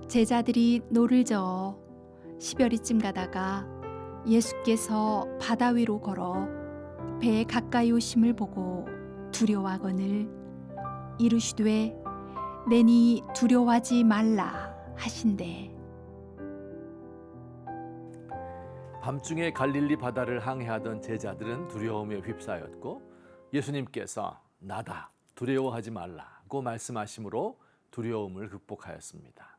제자들이 노를 저어 10여리쯤 가다가 예수께서 바다 위로 걸어 배에 가까이 오심을 보고 두려워하거늘 이르시되 내니 두려워하지 말라 하신대. 밤중에 갈릴리 바다를 항해하던 제자들은 두려움에 휩싸였고 예수님께서 나다 두려워하지 말라고 말씀하심으로 두려움을 극복하였습니다.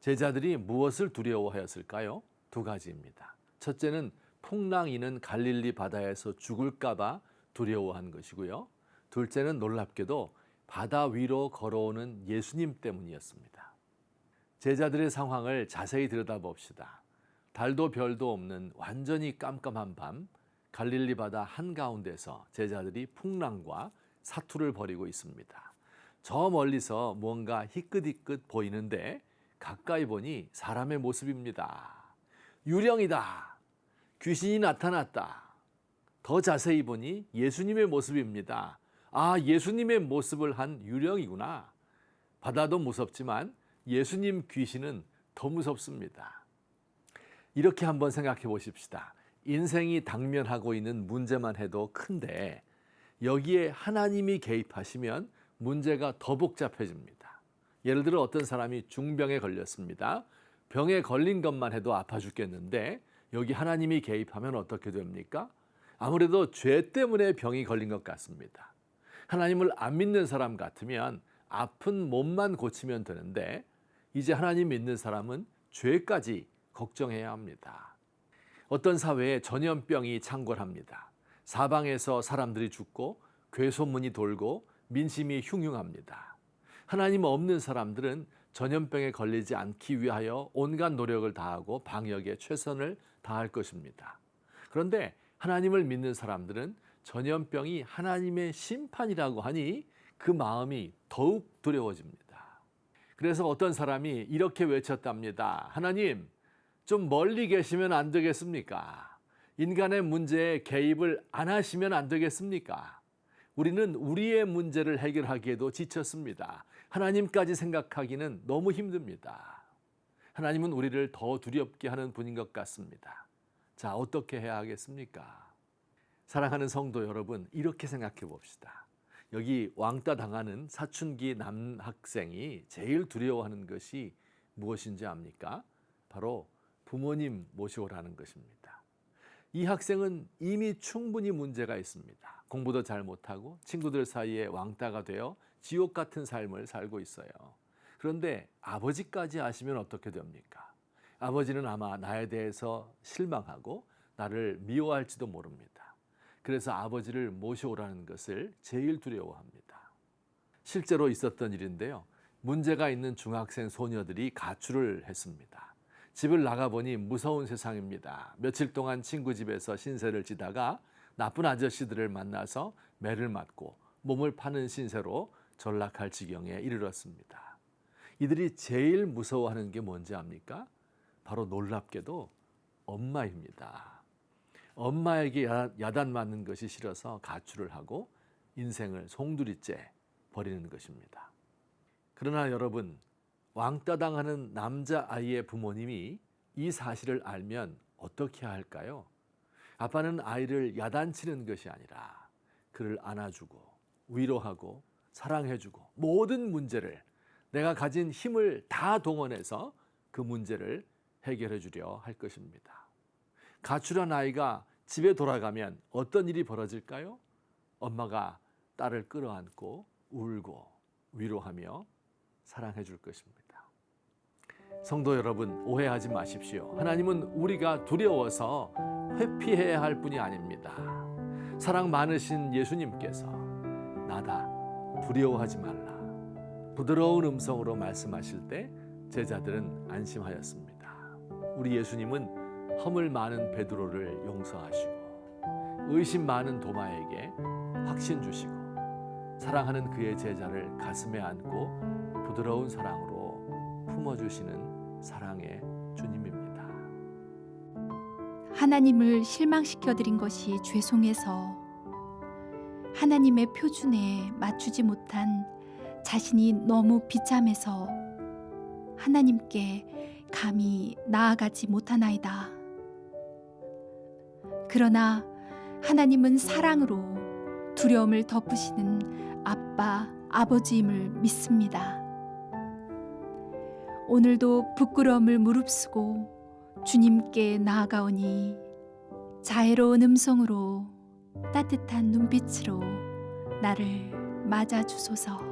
제자들이 무엇을 두려워하였을까요? 두 가지입니다. 첫째는 풍랑이는 갈릴리 바다에서 죽을까 봐 두려워한 것이고요. 둘째는 놀랍게도 바다 위로 걸어오는 예수님 때문이었습니다. 제자들의 상황을 자세히 들여다봅시다. 달도 별도 없는 완전히 깜깜한 밤, 갈릴리 바다 한가운데서 제자들이 풍랑과 사투를 벌이고 있습니다. 저 멀리서 무언가 희끗희끗 보이는데 가까이 보니 사람의 모습입니다. 유령이다. 귀신이 나타났다. 더 자세히 보니 예수님의 모습입니다. 아, 예수님의 모습을 한 유령이구나. 바다도 무섭지만 예수님 귀신은 더 무섭습니다. 이렇게 한번 생각해 보십시다. 인생이 당면하고 있는 문제만 해도 큰데 여기에 하나님이 개입하시면 문제가 더 복잡해집니다. 예를 들어 어떤 사람이 중병에 걸렸습니다. 병에 걸린 것만 해도 아파 죽겠는데 여기 하나님이 개입하면 어떻게 됩니까? 아무래도 죄 때문에 병이 걸린 것 같습니다. 하나님을 안 믿는 사람 같으면 아픈 몸만 고치면 되는데 이제 하나님 믿는 사람은 죄까지 걱정해야 합니다. 어떤 사회에 전염병이 창궐합니다. 사방에서 사람들이 죽고 괴소문이 돌고 민심이 흉흉합니다. 하나님 없는 사람들은 전염병에 걸리지 않기 위하여 온갖 노력을 다하고 방역에 최선을 다할 것입니다. 그런데 하나님을 믿는 사람들은 전염병이 하나님의 심판이라고 하니 그 마음이 더욱 두려워집니다. 그래서 어떤 사람이 이렇게 외쳤답니다. 하나님, 좀 멀리 계시면 안 되겠습니까? 인간의 문제에 개입을 안 하시면 안 되겠습니까? 우리는 우리의 문제를 해결하기에도 지쳤습니다. 하나님까지 생각하기는 너무 힘듭니다. 하나님은 우리를 더 두렵게 하는 분인 것 같습니다. 자, 어떻게 해야 하겠습니까? 사랑하는 성도 여러분, 이렇게 생각해 봅시다. 여기 왕따 당하는 사춘기 남학생이 제일 두려워하는 것이 무엇인지 압니까? 바로 부모님 모시오라는 것입니다. 이 학생은 이미 충분히 문제가 있습니다. 공부도 잘 못하고 친구들 사이에 왕따가 되어 지옥 같은 삶을 살고 있어요. 그런데 아버지까지 아시면 어떻게 됩니까? 아버지는 아마 나에 대해서 실망하고 나를 미워할지도 모릅니다. 그래서 아버지를 모셔오라는 것을 제일 두려워합니다. 실제로 있었던 일인데요. 문제가 있는 중학생 소녀들이 가출을 했습니다. 집을 나가보니 무서운 세상입니다. 며칠 동안 친구 집에서 신세를 지다가 나쁜 아저씨들을 만나서 매를 맞고 몸을 파는 신세로 전락할 지경에 이르렀습니다. 이들이 제일 무서워하는 게 뭔지 압니까? 바로 놀랍게도 엄마입니다. 엄마에게 야단맞는 것이 싫어서 가출을 하고 인생을 송두리째 버리는 것입니다. 그러나 여러분, 왕따 당하는 남자아이의 부모님이 이 사실을 알면 어떻게 할까요? 아빠는 아이를 야단치는 것이 아니라 그를 안아주고 위로하고 사랑해주고 모든 문제를 내가 가진 힘을 다 동원해서 그 문제를 해결해 주려 할 것입니다. 가출한 아이가 집에 돌아가면 어떤 일이 벌어질까요? 엄마가 딸을 끌어안고 울고 위로하며 사랑해 줄 것입니다. 성도 여러분, 오해하지 마십시오. 하나님은 우리가 두려워서 회피해야 할 뿐이 아닙니다. 사랑 많으신 예수님께서 나다 두려워하지 말라 부드러운 음성으로 말씀하실 때 제자들은 안심하였습니다. 우리 예수님은 허물 많은 베드로를 용서하시고 의심 많은 도마에게 확신 주시고 사랑하는 그의 제자를 가슴에 안고 부드러운 사랑으로 품어주시는 사랑의 주님입니다. 하나님을 실망시켜드린 것이 죄송해서 하나님의 표준에 맞추지 못한 자신이 너무 비참해서 하나님께 감히 나아가지 못하나이다. 그러나 하나님은 사랑으로 두려움을 덮으시는 아빠, 아버지임을 믿습니다. 오늘도 부끄러움을 무릅쓰고 주님께 나아가오니 자애로운 음성으로 따뜻한 눈빛으로 나를 맞아주소서.